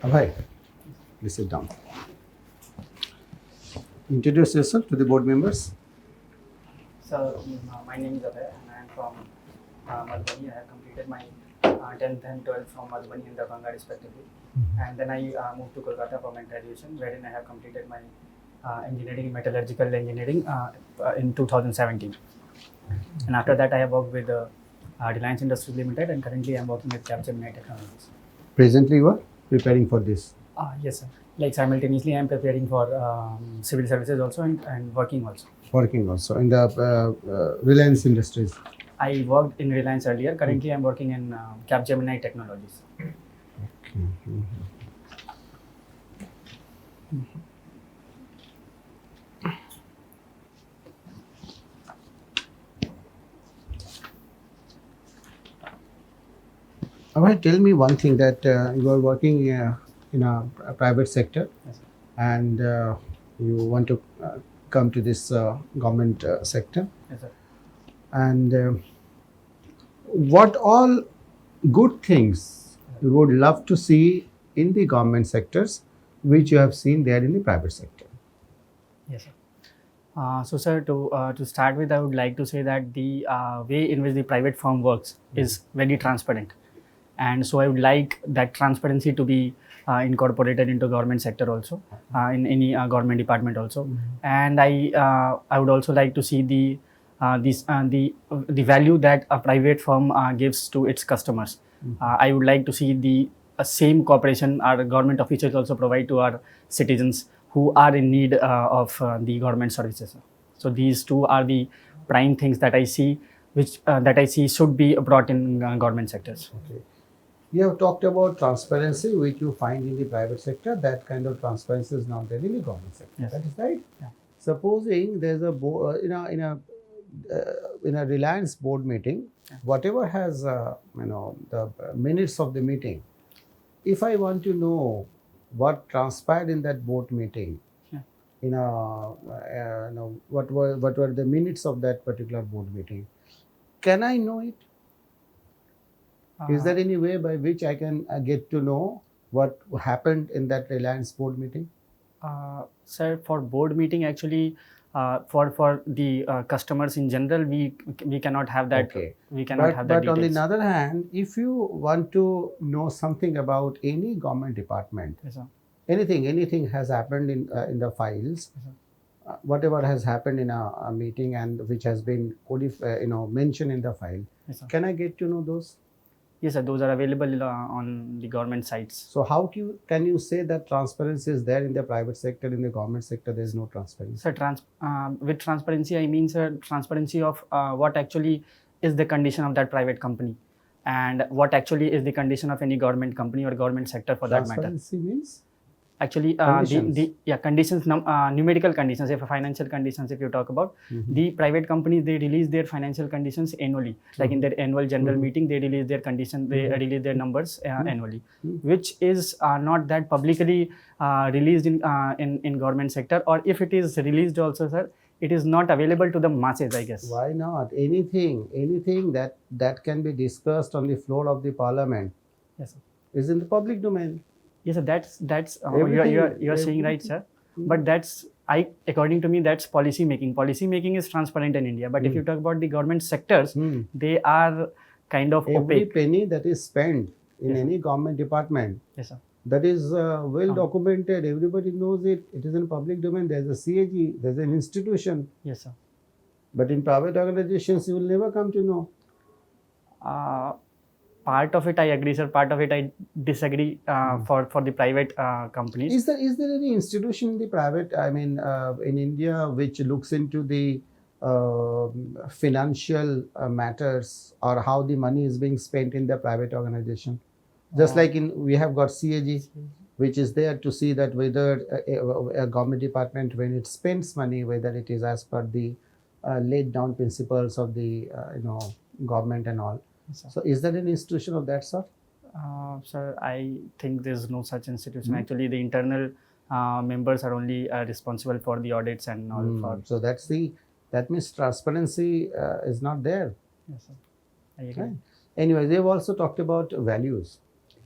Abhay, please sit down. Introduce yourself to the board members. So, my name is Abhay and I am from Madhubani. I have completed my 10th and 12th from Madhubani and Darbhanga respectively. And then I moved to Kolkata for my graduation, wherein I have completed my engineering, metallurgical engineering in 2017. And after that, I have worked with Reliance Industries Limited, and currently I am working with Capgemini Technologies. Presently, you are preparing for this. Yes, sir. Like simultaneously, I am preparing for civil services also and working also. Working also in the Reliance Industries. I worked in Reliance earlier. Currently, I am working in Capgemini Technologies. Okay. Abhay, tell me one thing that you are working in a private sector, Yes, sir. and you want to come to this government sector. Yes, sir. And what all good things you would love to see in the government sectors which you have seen there in the private sector? Yes, sir. So, sir, to start with, I would like to say that the way in which the private firm works is very transparent, and so I would like that transparency to be incorporated into government sector also, in any government department also. And I would also like to see the value that a private firm gives to its customers. I would like to see the same cooperation our government officials also provide to our citizens who are in need of the government services. So these two are the prime things that I see, which that I see should be brought in government sectors. Okay. You have talked about transparency, which you find in the private sector. That kind of transparency is not there in the government sector. Yes. That is right. Yeah. Supposing there's a in a Reliance board meeting, whatever has the minutes of the meeting. If I want to know what transpired in that board meeting, what were the minutes of that particular board meeting, can I know it? Is there any way by which I can get to know what happened in that Reliance board meeting? Sir, for board meeting, actually, for the customers in general, we cannot have that. Okay. We cannot have that. But on the details. other hand, if you want to know something about any government department, Yes, sir. anything has happened in the files, Yes, sir. whatever has happened in a meeting and which has been mentioned in the file, Yes, sir. can I get to know those? Yes, sir. Those are available on the government sites. So how can you say that transparency is there in the private sector? In the government sector, there is no transparency. So with transparency, I mean, sir, transparency of what actually is the condition of that private company, and what actually is the condition of any government company or government sector for that matter. Transparency means Actually, conditions. Conditions, numerical conditions. If financial conditions, if you talk about the private companies, they release their financial conditions annually. Like in their annual general meeting, they release their conditions, they release their numbers annually, which is not that publicly released in government sector, or if it is released also, sir, it is not available to the masses, I guess. Why not? Anything that can be discussed on the floor of the parliament, yes, sir. is in the public domain. Yes, sir. That's Everything- you're saying right, sir. But according to me, that's policy making. Policy making is transparent in India. But if you talk about the government sectors, they are kind of Every opaque. penny that is spent in Yes, sir. any government department, Yes, sir. that is well documented. Everybody knows it. It is in public domain. There's a CAG. There's an institution. Yes, sir. But in private organizations, you will never come to know. Part of it I agree, sir. Part of it I disagree. For the private companies. Is there any institution in the private, in India, which looks into the financial matters or how the money is being spent in the private organization? Just like we have got CAG, which is there to see that whether a government department, when it spends money, whether it is as per the laid down principles of the government and all. Yes, sir. So is there an institution of that sort? Sir, I think there's no such institution. Actually, the internal members are only responsible for the audits and all. So that means transparency is not there. Yes, sir. I agree. Right? Anyway, they've also talked about values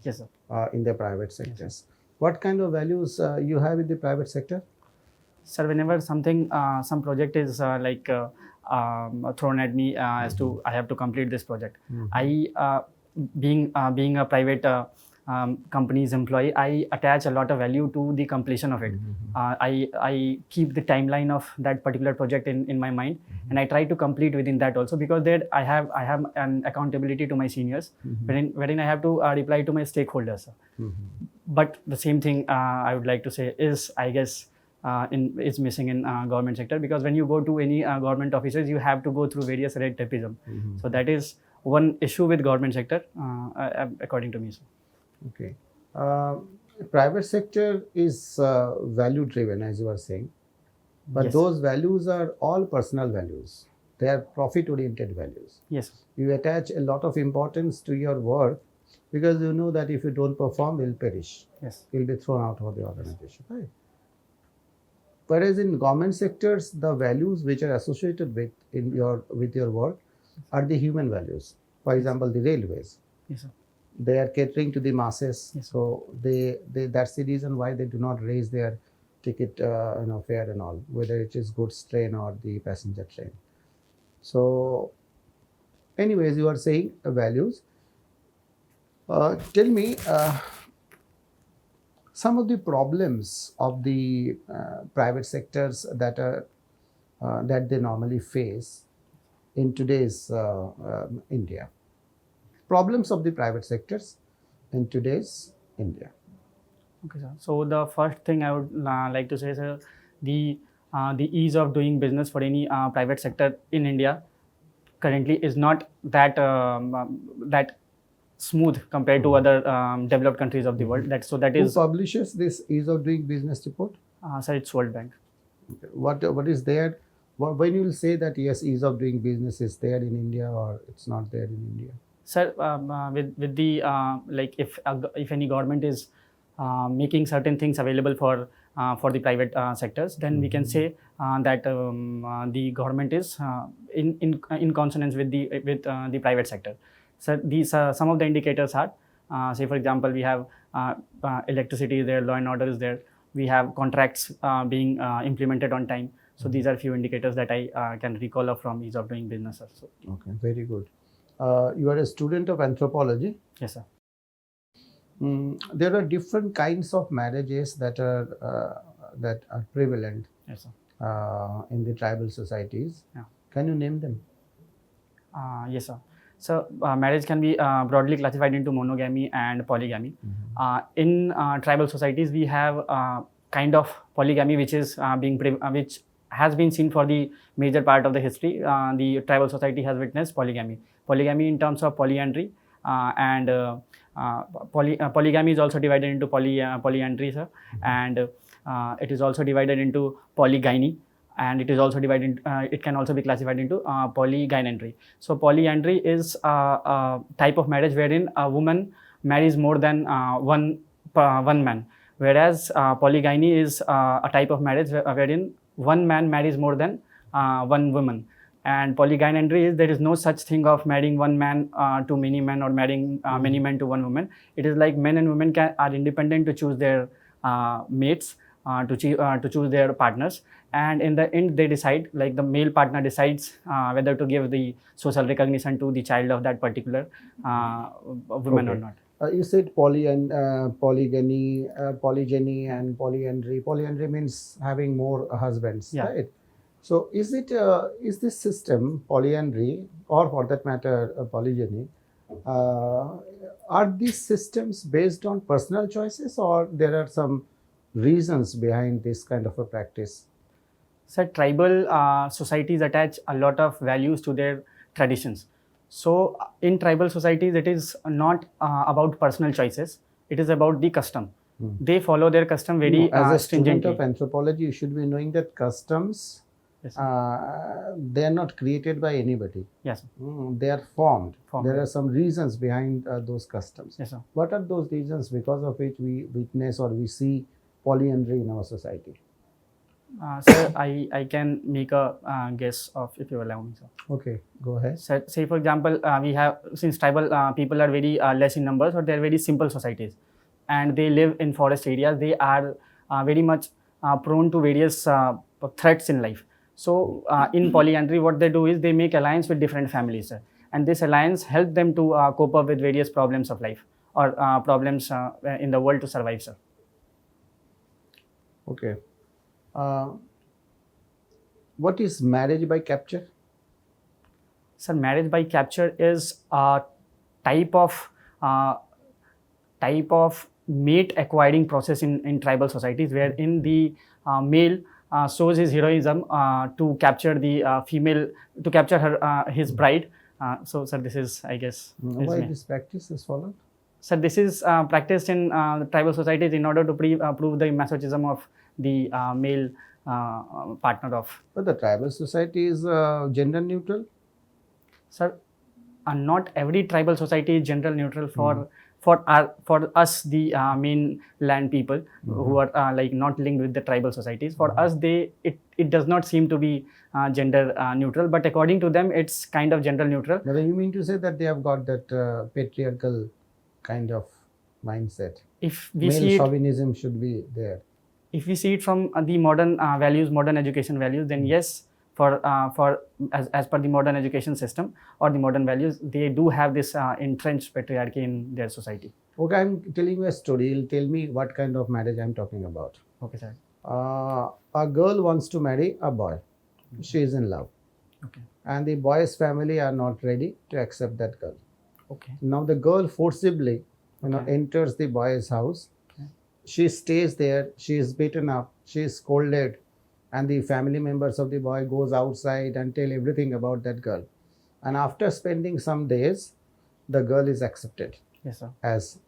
Yes, sir. in the private sectors. What kind of values you have in the private sector? Sir, whenever something, some project is thrown at me as to I have to complete this project, I, being a private company's employee, I attach a lot of value to the completion of it. I keep the timeline of that particular project in my mind, and I try to complete within that also, because there I have an accountability to my seniors, wherein I have to reply to my stakeholders. But the same thing I would like to say is, I guess, is missing in government sector, because when you go to any government offices, you have to go through various red tapeism. So that is one issue with government sector, according to me. So. Okay. Private sector is value driven, as you were saying, but Yes. those values are all personal values. They are profit oriented values. Yes. You attach a lot of importance to your work because you know that if you don't perform, you'll perish. Yes. You'll be thrown out of the organization. Right. Whereas in government sectors, the values which are associated with your work are the human values. For example, the railways. Yes, sir. They are catering to the masses, Yes. so they that's the reason why they do not raise their ticket fare and all, whether it is goods train or the passenger train. So, anyways, you are saying values. Tell me some of the problems of the private sectors that are that they normally face in today's India. Problems of the private sectors in today's India. Okay, sir. So the first thing I would like to say is the ease of doing business for any private sector in India currently is not that that smooth compared to other developed countries of the world. That Who is, publishes this ease of doing business report? sir, it's World Bank. What is there? When you will say that yes, ease of doing business is there in India or it's not there in India? Sir, with the like if any government is making certain things available for the private sectors, then we can say that the government is in consonance with the private sector. So these some of the indicators are, say for example, we have electricity is there, law and order is there, we have contracts being implemented on time. So these are few indicators that I can recall of from ease of doing business. So. Okay, very good. You are a student of anthropology. Yes, sir. There are different kinds of marriages that are prevalent. Yes, sir. In the tribal societies. Yeah. Can you name them? Yes, sir. So marriage can be broadly classified into monogamy and polygamy. In tribal societies, we have kind of polygamy, which is which has been seen for the major part of the history. The tribal society has witnessed polygamy. Polygamy in terms of polyandry, and polygamy is also divided into polyandry, sir, and it is also divided into polygyny, and it is also divided. It can also be classified into polygynandry. So polyandry is a type of marriage wherein a woman marries more than one man, whereas polygyny is a type of marriage wherein one man marries more than one woman. And polygynandry is there is no such thing of marrying one man to many men or marrying many men to one woman. It is like men and women are independent to choose their mates, to choose their partners, and in the end they decide, like the male partner decides whether to give the social recognition to the child of that particular woman or not. You said polygyny and polyandry. Polyandry means having more husbands, Yeah. right? So is this system polyandry, or for that matter polygyny, are these systems based on personal choices, or there are some reasons behind this kind of a practice? So tribal societies attach a lot of values to their traditions. So in tribal societies, it is not about personal choices. It is about the custom. They follow their custom very As a student stringently. of anthropology, you should be knowing that customs, Yes, they are not created by anybody. Yes, They are formed. Formed. There are some reasons behind those customs. yes, sir. What are those reasons because of which we witness or we see polyandry in our society? Sir, I can make a guess of, if you allow me, sir. Okay, go ahead. So, say for example, we have, since tribal people are very less in numbers, or they are very simple societies. and they live in forest areas, they are very much prone to various threats in life. So in polyandry, what they do is they make alliance with different families, sir. And this alliance help them to cope up with various problems of life or problems in the world to survive, sir. Okay. What is marriage by capture? Sir, marriage by capture is a type of mate acquiring process in tribal societies, wherein the male shows his heroism to capture the female, to capture her his bride. So, sir, this is, I guess, Why this practice is followed? sir, this is practiced in tribal societies in order to prove the masochism of the male partner of. But the tribal society is gender neutral. Sir, not every tribal society is gender neutral for us, the main land people who are like not linked with the tribal societies. For us, it does not seem to be gender neutral, but according to them, it's kind of gender neutral. But you mean to say that they have got that patriarchal kind of mindset? If we Male see it, chauvinism should be there. if we see it from the modern values, modern education values, then yes, for as per the modern education system or the modern values, they do have this entrenched patriarchy in their society. Okay, I'm telling you a story. You'll tell me what kind of marriage I'm talking about. Okay, sir. A girl wants to marry a boy. She is in love. Okay. And the boy's family are not ready to accept that girl. Okay. Now the girl forcibly, enters the boy's house. Okay. She stays there. She is beaten up. She is scolded, and the family members of the boy goes outside and tell everything about that girl. And after spending some days, the girl is accepted Yes, sir. as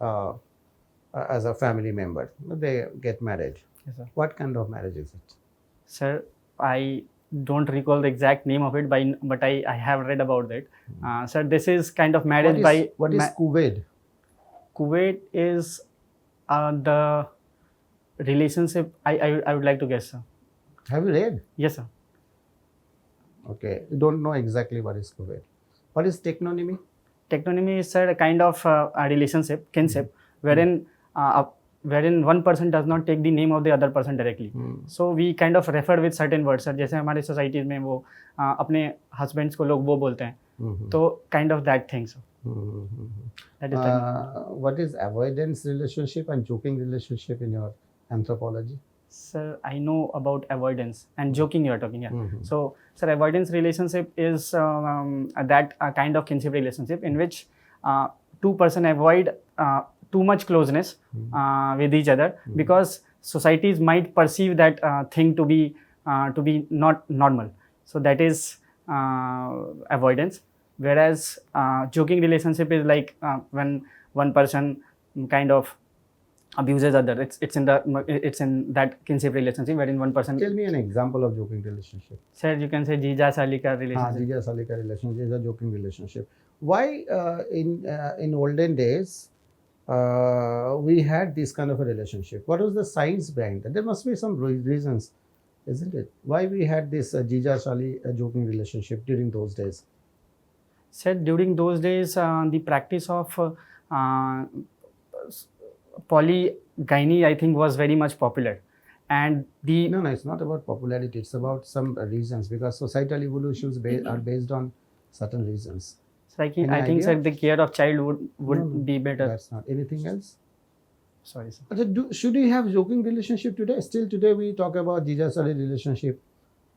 a family member. They get married. Yes, sir. What kind of marriage is it? Sir, I don't recall the exact name of it, but I have read about it. Sir, this is kind of marriage What is Kuwait? Kuwait is the relationship. I would like to guess, sir. Have you read? Yes, sir. Okay, you don't know exactly what is Kuwait. What is technonymy? Technonymy is, sir, a kind of a relationship, kinship, wherein one person does not take the name of the other person directly. So we kind of refer with certain words, sir. जैसे हमारे societies में वो अपने husbands को लोग वो बोलते हैं, तो kind of that thing, sir. That is what is avoidance relationship and joking relationship in your anthropology? Sir, I know about avoidance and joking you are talking. Yeah. So, sir, avoidance relationship is that kind of kinship relationship in which two person avoid too much closeness with each other because societies might perceive that thing to be not normal. So that is avoidance. Whereas joking relationship is like when one person kind of abuses other. It's in that kinship relationship wherein one person. Tell me an example of joking relationship. Sir, you can say Jija Salika relationship. Jija Salika relationship is a joking relationship. Why in olden days we had this kind of a relationship? What was the science behind that? There must be some reasons, isn't it? Why we had this Jija Sali joking relationship during those days? Sir, during those days, the practice of polygyny, I think, was very much popular. And No, it's not about popularity. It's about some reasons because societal evolutions are based on certain reasons. So I think, sir, the care of child would be better. That's not. Anything else? Sorry, sir. Should we have joking relationship today? Still today we talk about Jija Sali relationship.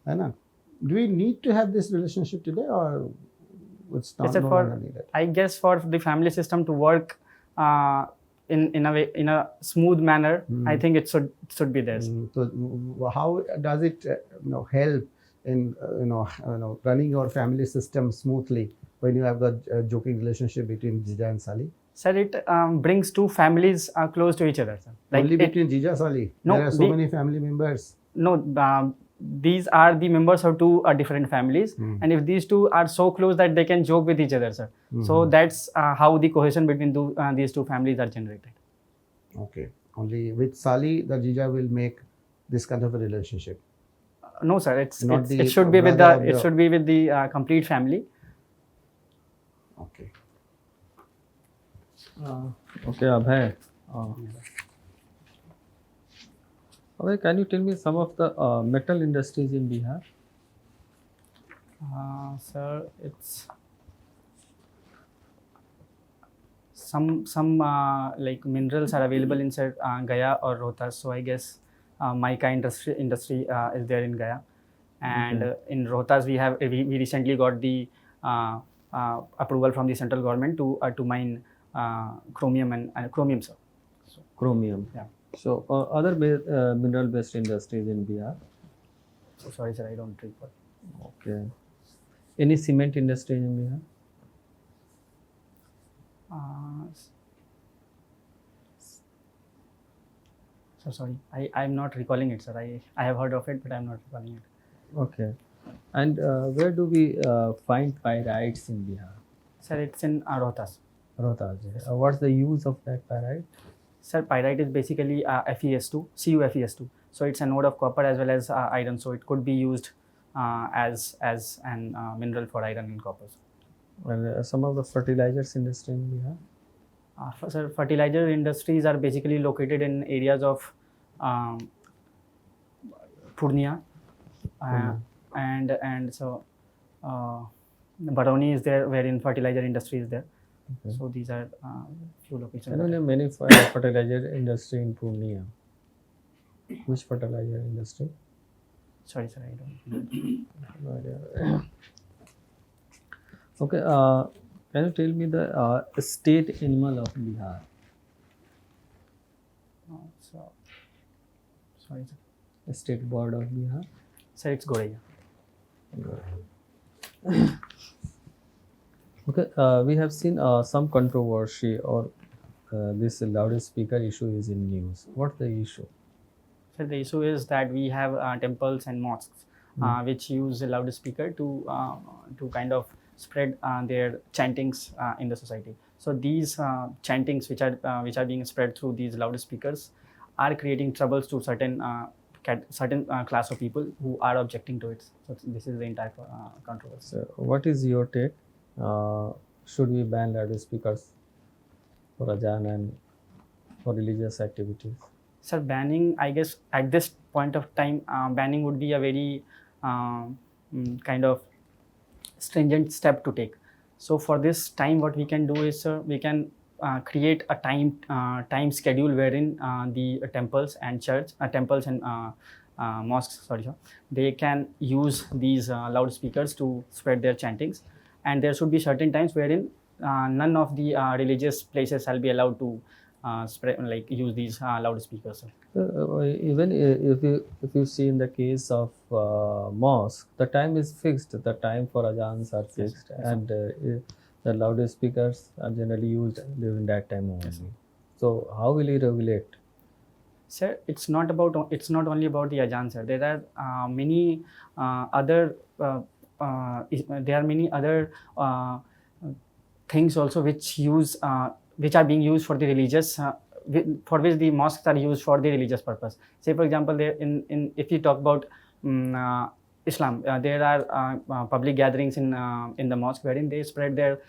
Do we need to have this relationship today or it's not no longer needed? I guess for the family system to work in a smooth manner, I think it should be there. So how does it help in running your family system smoothly when you have got a joking relationship between Jija and Sali? Sir, it brings two families close to each other, sir. Like only between Jija Sali? No, there are so many family members. No, these are the members of two different families, and if these two are so close that they can joke with each other, sir. So that's how the cohesion between these two families are generated. Okay. Only with Sali, the Jija will make this kind of a relationship. No, sir. It should be with the complete family. Okay. Okay, Abhay. Abhay, can you tell me some of the metal industries in Bihar? Sir, it's some like minerals are available inside Gaya or Rohtas. So I guess mica industry is there in Gaya, and in Rohtas we recently got the approval from the central government to mine chromium and chromium, sir. So, Chromium. yeah. So other mineral-based industries in Bihar. So sorry, sir, I don't recall. Okay. Any cement industry in Bihar? So sorry, I'm not recalling it, sir. I have heard of it, but I'm not recalling it. Okay. And where do we find pyrites in Bihar? Sir, it's in Rohtas. Rohtas. What's the use of that pyrite? Sir, pyrite is basically FeS2, CuFeS2. So it's a node of copper as well as iron. So it could be used as an mineral for iron and copper. And some of the fertilizers industry in Bihar? Sir, fertilizer industries are basically located in areas of Purnia, and so Baroni is there, wherein fertilizer industry is there. Okay. So these are few locations. I don't know many fertilizer industry in Purnia. Which fertilizer industry? Sorry, sir, I don't. No idea. Okay. Can you tell me the state animal of Bihar? So, sorry, sir. The state bird of Bihar? Sir, it's Goraya. Okay. We have seen some controversy or this loudspeaker issue is in news. What's the issue? So the issue is that we have temples and mosques which use a loudspeaker to kind of spread their chantings in the society. So these chantings which are being spread through these loudspeakers are creating troubles to certain class of people who are objecting to it. So this is the entire controversy. So what is your take? Should we ban loudspeakers for Azan and for religious activities? Sir, banning, I guess at this point of time, banning would be a very kind of stringent step to take. So for this time, what we can do is, sir, we can create a time schedule wherein the temples and mosques, sorry, sir, they can use these loudspeakers to spread their chantings, and there should be certain times wherein none of the religious places shall be allowed to use these loudspeakers. Even if you see in the case of mosque, the time is fixed. The time for azans are fixed, and the loudspeakers are generally used during that time only. So how will you regulate? Sir, it's not only about the azan, sir. There are many other things also which are being used for the religious, for which the mosques are used for the religious purpose. Say, for example, if you talk about Islam, there are public gatherings in the mosque wherein they spread their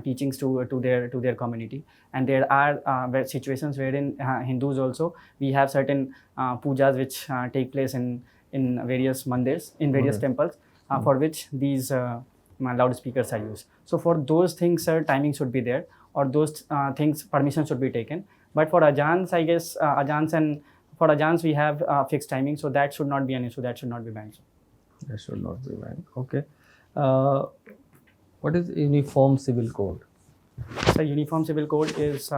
teachings to their community, and there are situations wherein Hindus also, we have certain pujas which take place in various mandirs, in various temples, for which these loudspeakers are used. So for those things, sir, timing should be there, or those things permission should be taken. But for azans, I guess for azans we have fixed timing, so that should not be an issue. That should not be banned. That should not be banned. Okay. What is Uniform Civil Code? So Uniform Civil Code is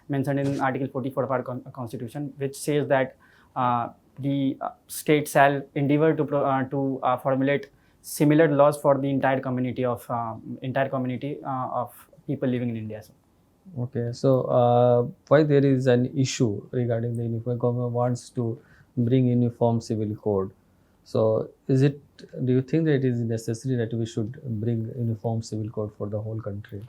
mentioned in Article 44 of our Constitution, which says that the state shall endeavor to formulate similar laws for the entire community of people living in India. So. Okay, so why there is an issue regarding the uniform? Government wants to bring Uniform Civil Code. So do you think that it is necessary that we should bring Uniform Civil Code for the whole country?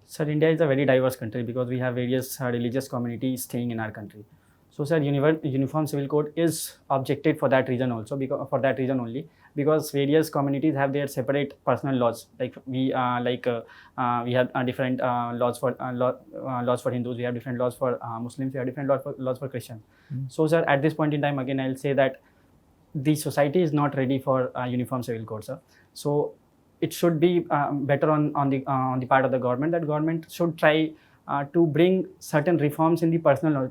Sir, India is a very diverse country because we have various religious communities staying in our country. So, sir, uniform civil code is objected for that reason also, because for that reason only, because various communities have their separate personal laws. Like we we have different laws for laws for Hindus. We have different laws for Muslims. We have different laws for Christians. So, sir, at this point in time, again, I'll say that the society is not ready for uniform civil code, sir. So it should be better on the part of the government, that government should try to bring certain reforms in the personal law,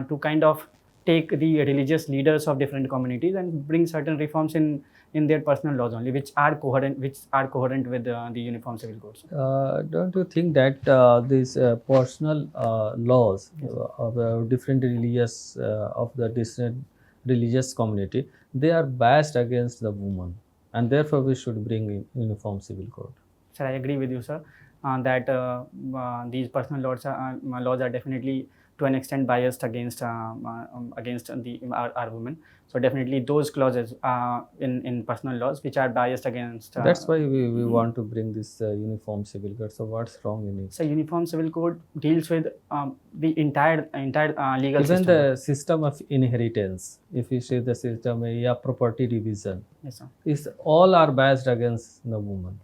to kind of take the religious leaders of different communities and bring certain reforms in their personal laws only, which are coherent with the uniform civil codes. Don't you think that these personal laws of different religious of the different religious community, they are biased against the woman, and therefore we should bring in uniform civil code? Sir, I agree with you, sir, that these personal laws are definitely to an extent biased against our women. So definitely those clauses in personal laws which are biased against. That's why we want to bring this uniform civil code. So what's wrong in it? So uniform civil code deals with the entire legal Even system. the system of inheritance, if you say the system, yeah, property division, Yes, sir. is all are biased against the woman.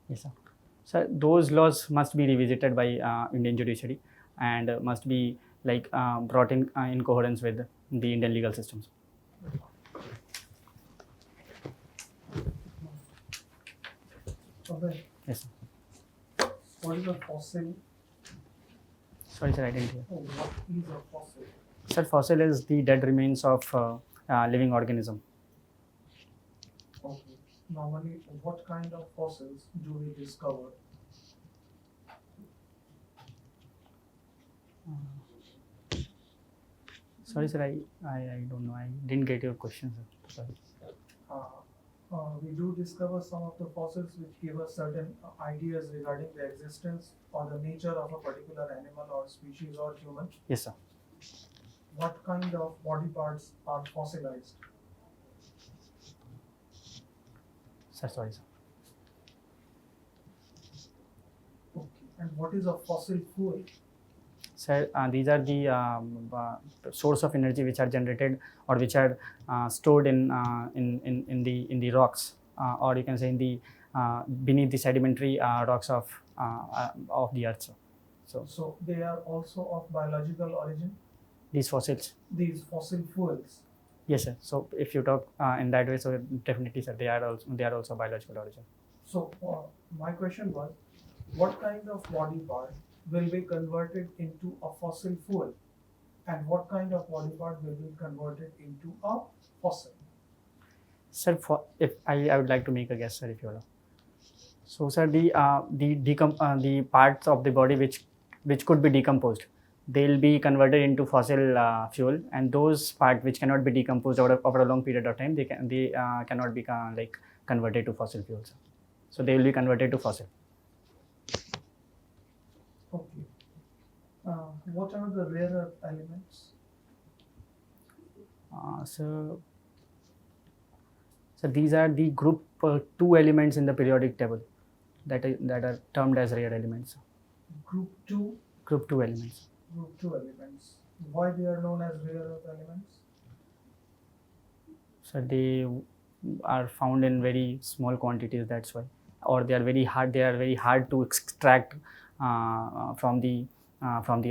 Yes, sir. So those laws must be revisited by Indian judiciary, and must be like brought in coherence with the Indian legal systems. Okay. Yes, sir. What is a fossil? Sorry, sir, I didn't hear. Oh, what is a fossil? Sir, fossil is the dead remains of living organism. Okay. Normally, what kind of fossils do we discover? Sorry, sir, I don't know. I didn't get your question, sir. Sorry. We do discover some of the fossils which give us certain ideas regarding the existence or the nature of a particular animal or species or human. Yes, sir. What kind of body parts are fossilized? Sir, sorry, sir. Okay. And what is a fossil fuel? Sir, these are the source of energy which are generated or which are stored in the rocks, or you can say in the beneath the sedimentary rocks of the earth. So they are also of biological origin. These fossils. These fossil fuels. Yes, sir. So if you talk in that way, so definitely, sir, they are also biological origin. So my question was, what kind of body part will be converted into a fossil fuel, and what kind of body part will be converted into a fossil? Sir, if I would like to make a guess, sir, if you allow. So, sir, the parts of the body which could be decomposed, they'll be converted into fossil fuel, and those parts which cannot be decomposed over a long period of time, they cannot be converted to fossil fuels. So they will be converted to fossil. Okay. What are the rare earth elements? So these are the group 2 elements in the periodic table that are termed as rare elements. Group 2. Group 2 elements. Group 2 elements. Why they are known as rare earth elements? So they are found in very small quantities. That's why, or they are very hard. They are very hard to extract from the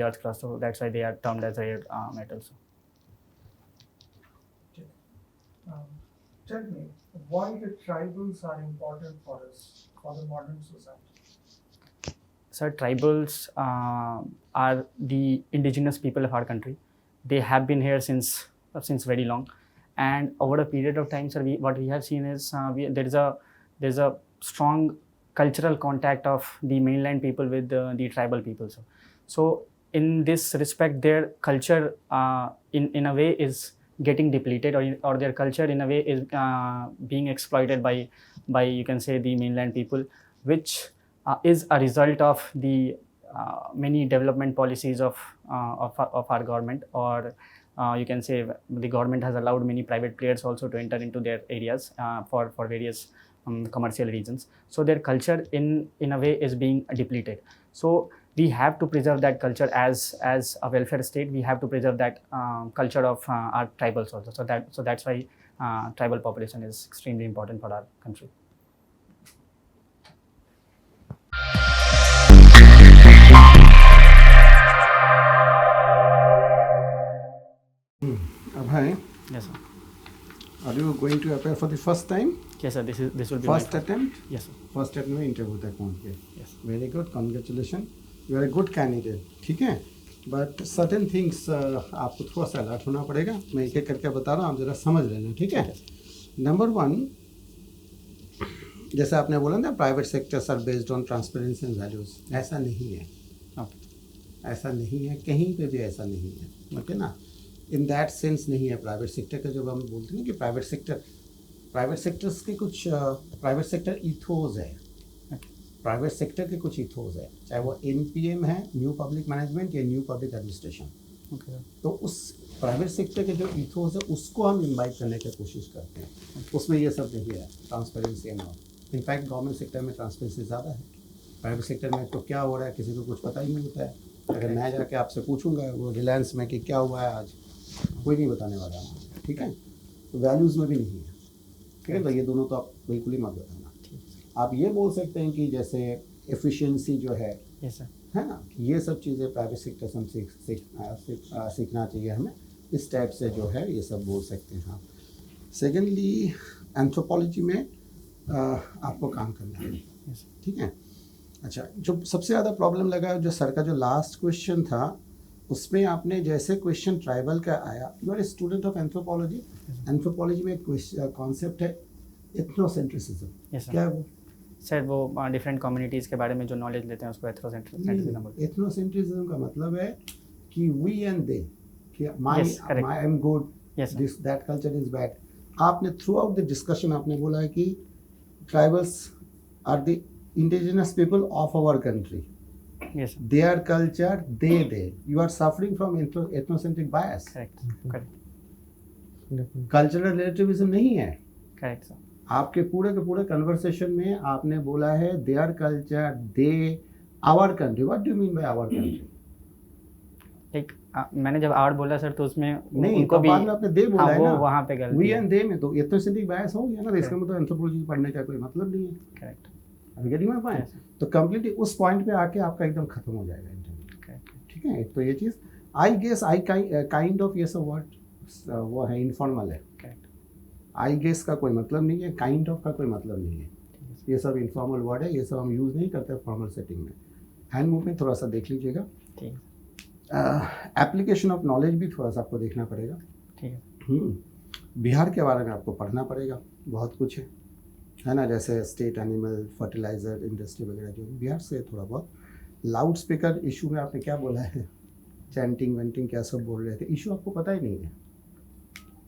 Earth's crust. So that's why they are termed as rare metals. Okay. Tell me, why the tribals are important for us, for the modern society? So tribals are the indigenous people of our country. They have been here since very long, and over a period of time, sir, what we have seen is there is a strong cultural contact of the mainland people with the tribal people. So in this respect, their culture in a way is getting depleted, or their culture in a way is being exploited by you can say the mainland people, which is a result of the many development policies of our government, or you can say the government has allowed many private players also to enter into their areas for various commercial reasons. So their culture in a way is being depleted. So we have to preserve that culture as a welfare state. We have to preserve that culture of our tribals also. So that's why tribal population is extremely important for our country. Abhay, Yes, sir. are you going to appear for the first time? Yes, sir. This will be First my attempt? Yes, sir. First attempt में interview तक पहुंच गए. Yes. Very good, congratulation, you are a good candidate. ठीक है, but certain things आपको थोड़ा सा alert होना पड़ेगा. मैं एक एक करके बता रहा हूँ, आप ज़रा समझ लेना. ठीक है. नंबर 1, जैसे आपने बोला ना private sectors are based on transparency and values. ऐसा नहीं है. ऐसा नहीं है, कहीं पे भी ऐसा नहीं है. ओके ना, इन दैट सेंस नहीं है. प्राइवेट सेक्टर का जब हम बोलते हैं कि प्राइवेट सेक्टर्स के कुछ प्राइवेट सेक्टर इथोज है. प्राइवेट सेक्टर के कुछ इथोज है, चाहे वो NPM है, न्यू पब्लिक मैनेजमेंट, या न्यू पब्लिक एडमिनिस्ट्रेशन. तो उस प्राइवेट सेक्टर के जो इथोज है उसको हम इन्वाइट करने की कोशिश करते हैं. उसमें ये सब नहीं है, transparency and all. In fact government sector में ट्रांसपेरेंसी ज़्यादा है. प्राइवेट सेक्टर में तो क्या हो रहा है किसी को कुछ पता ही नहीं होता है. अगर मैं जाके आपसे पूछूंगा वो रिलायंस में कि क्या हुआ है आज, कोई नहीं बताने वाला है. ठीक है, तो वैल्यूज़ में भी नहीं है. ठीक है, तो ये दोनों तो आप बिल्कुल ही मत बताना. आप ये बोल सकते हैं कि जैसे एफिशिएंसी जो है, Yes, sir. है ना, ये सब चीज़ें प्राइवेट सेक्टर से हम सीखना चाहिए हमें. इस टाइप से जो है ये सब बोल सकते हैं आप. सेकेंडली, एंथ्रोपोलॉजी में आपको काम करना है. Yes, sir. ठीक है. अच्छा, जो सबसे ज़्यादा प्रॉब्लम लगा जो सर का जो लास्ट क्वेश्चन था उसमें आपने जैसे क्वेश्चन ट्राइबल का आया, you are a student of anthropology. Anthropology में एक कॉन्सेप्ट है एथनोसेंट्रिसिज्म. Yes, sir. क्या है वो? सर वो डिफरेंट कम्युनिटीज़ के बारे में जो नॉलेज लेते हैं उसको एथनोसेंट्रिज्म बोलते हैं. एथनोसेंट्रिज्म का मतलब है कि वी एंड दे, कि my Yes, correct. I am good, Yes, sir. This that culture is bad. आपने थ्रू आउट द डिस्कशन आपने बोला है कि tribals are the indigenous people of our country. Yes, sir. Their culture, they. You are suffering from ethnocentric bias. Correct. Cultural relativism नहीं है. Correct, sir. आपके पूरे के पूरे कन्वर्सेशन में आपने बोला है their culture, they, our country. What do you mean by our country? Like मैंने जब आवर बोला सर तो उसमें नहीं, उनको तो भी बाद में आपने दे बोला हाँ, है वो ना. वहाँ पे गलती वी है. एंड दे में तो एथनोसेंट्रिक बायस हो गया ना. तो इसका मतलब एंथ्रोपोलॉजी पढ़ने का कोई मतलब नहीं है. करेक्ट. अभी getting my point. Yes, sir. तो कंप्लीटली उस पॉइंट पे आके आपका एकदम खत्म हो जाएगा इंटरव्यू. Correct. ठीक है. तो ये चीज़ I guess I kind of ये सब वर्ड वो है, इनफॉर्मल है. Correct. आई गेस का कोई मतलब नहीं है, काइंड ऑफ का कोई मतलब नहीं है. ये सब इनफॉर्मल वर्ड है, ये सब हम यूज़ नहीं करते फॉर्मल सेटिंग में. हैंड मूव में थोड़ा सा देख लीजिएगा. ठीक है. एप्लीकेशन ऑफ नॉलेज भी थोड़ा सा आपको देखना पड़ेगा. ठीक है. बिहार के बारे में आपको पढ़ना पड़ेगा. बहुत कुछ है ना, जैसे स्टेट एनिमल, फर्टिलाइज़र इंडस्ट्री वगैरह जो बिहार से थोड़ा बहुत. लाउड स्पीकर इशू में आपने क्या बोला है, चैंटिंग वेंटिंग क्या सब बोल रहे थे. इशू आपको पता ही नहीं है.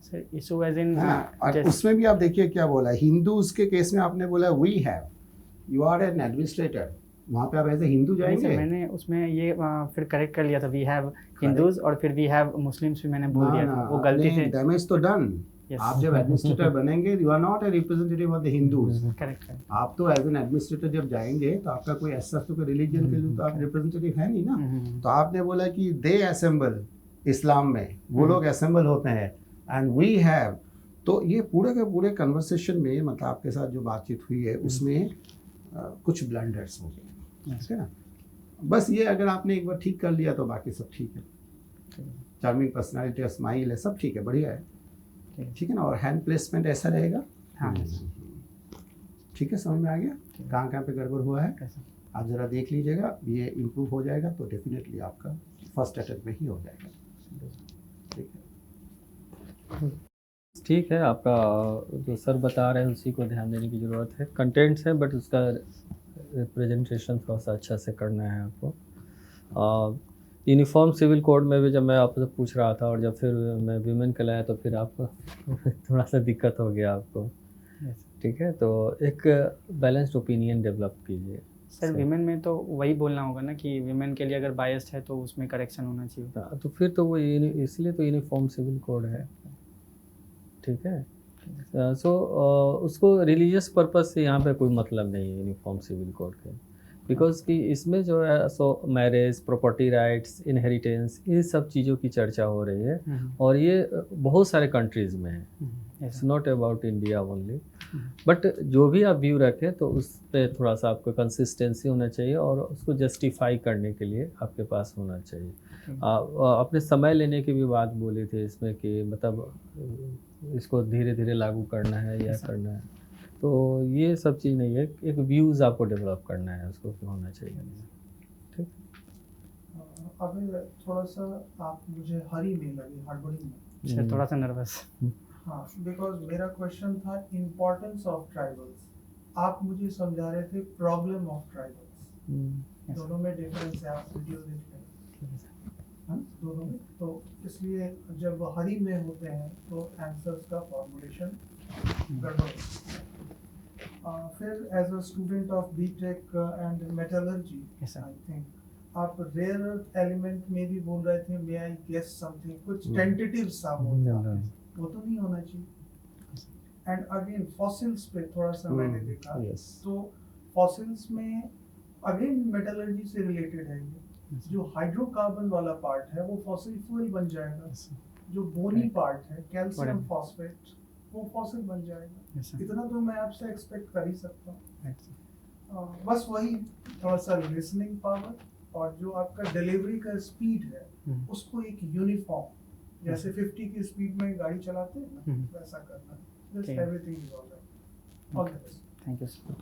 सर इशू एज इन और उसमें भी आप देखिए क्या बोला है. हिंदूज के केस में आपने बोला we have, you are an administrator. वहाँ पे आप ऐसे हिंदू जाएंगे. मैंने उसमें ये फिर करेक्ट कर लिया था. वी हैव हिंदूज और फिर वी हैव मुस्लिम्स भी मैंने बोल दिया था. वो गलती से डैमेज तो डन. Yes. आप जब एडमिनिस्ट्रेटर बनेंगे, you are not a representative of the Hindus. Correct. आप तो एज एन एडमिनिस्ट्रेटर जब जाएंगे तो आपका कोई ऐसा तो रिलीजन के लिए तो आप रिप्रेजेंटेटिव है नहीं ना. तो आपने बोला कि दे असेंबल, इस्लाम में वो लोग असेंबल होते हैं, एंड वी हैव. तो ये पूरे के पूरे कन्वर्सेशन में मतलब आपके साथ जो बातचीत हुई है उसमें कुछ ब्लंडर्स हो गए. ठीक है ना. बस ये अगर आपने एक बार ठीक कर लिया तो बाकी सब ठीक है. चार्मिंग पर्सनालिटी, स्माइल है, सब ठीक है, बढ़िया है. ठीक है ना. और हैंड प्लेसमेंट ऐसा रहेगा. हाँ. ठीक है, समझ में आ गया कहाँ कहाँ पे गड़बड़ हुआ है. आप ज़रा देख लीजिएगा, ये इम्प्रूव हो जाएगा तो डेफिनेटली आपका फर्स्ट अटेम्प्ट में ही हो जाएगा. ठीक है. ठीक है. आपका जो सर बता रहे हैं उसी को ध्यान देने की ज़रूरत है. कंटेंट्स है बट उसका रिप्रेजेंटेशन थोड़ा सा अच्छा से करना है आपको. यूनिफॉर्म सिविल कोड में भी जब मैं आपसे पूछ रहा था और जब फिर मैं वीमेन का लाया तो फिर आपको थोड़ा सा दिक्कत हो गया आपको. ठीक है. तो एक बैलेंस्ड ओपिनियन डेवलप कीजिए. सर विमेन में तो वही बोलना होगा ना कि विमेन के लिए अगर बायस्ड है तो उसमें करेक्शन होना चाहिए. तो फिर तो वो इसलिए तो यूनिफॉर्म सिविल कोड है. ठीक है. सो उसको रिलीजियस पर्पस से यहाँ पे कोई मतलब नहीं है यूनिफॉर्म सिविल कोड के. बिकॉज कि इसमें जो है सो मैरिज, प्रॉपर्टी राइट्स, इनहेरिटेंस, इन सब चीज़ों की चर्चा हो रही है और ये बहुत सारे कंट्रीज़ में है, it's not about India only. But जो भी आप व्यू रखें तो उस पर थोड़ा सा आपको कंसिस्टेंसी होना चाहिए और उसको जस्टिफाई करने के लिए आपके पास होना चाहिए। अपने समय लेने की भी बात बोली थी इसमें कि मतलब इसको धीरे धीरे लागू करना है या करना है, तो ये सब चीज़ नहीं है, एक व्यूज़ आपको डेवलप करना है, उसको होना चाहिए। ठीक। अभी थोड़ा सा आप मुझे हरी में लगी, हड़बड़ी में। अच्छा, थोड़ा सा नर्वस। हाँ, बिकॉज मेरा क्वेश्चन था इम्पोर्टेंस ऑफ ट्राइबल्स, आप मुझे समझा रहे थे प्रॉब्लम ऑफ ट्राइबल्स। दोनों में डिफरेंस है, आप वीडियो देख लें दोनों में। तो इसलिए जब हरी में होते हैं तो आंसर्स का फॉर्मुलेशन गड़बड़ होता है। फिर as a student of BTech and metallurgy, I think आप रेयर अर्थ एलिमेंट में भी बोल रहे थे, मे आई गेस समथिंग, कुछ टेंटेटिव सा बोलता, वो तो नहीं होना चाहिए। एंड अगेन फॉसिल्स पे थोड़ा सा मैंने देखा, तो फॉसिल्स में अगेन मेटलर्जी से रिलेटेड है ये। जो हाइड्रोकार्बन वाला पार्ट है वो फॉसिल फ्यूल बन जाएगा, जो बोनी पार्ट है कैल्शियम फॉस्फेट वो फॉसिल बन जाएगा। इतना तो मैं आपसे एक्सपेक्ट कर ही सकता हूँ। बस वही थोड़ा सा लिसनिंग पावर और जो आपका डिलीवरी का स्पीड है उसको एक यूनिफॉर्म, जैसे 50 की स्पीड में गाड़ी चलाते हैं ना, वैसा करना है। Just everything is all right. All the best. Thank you sir.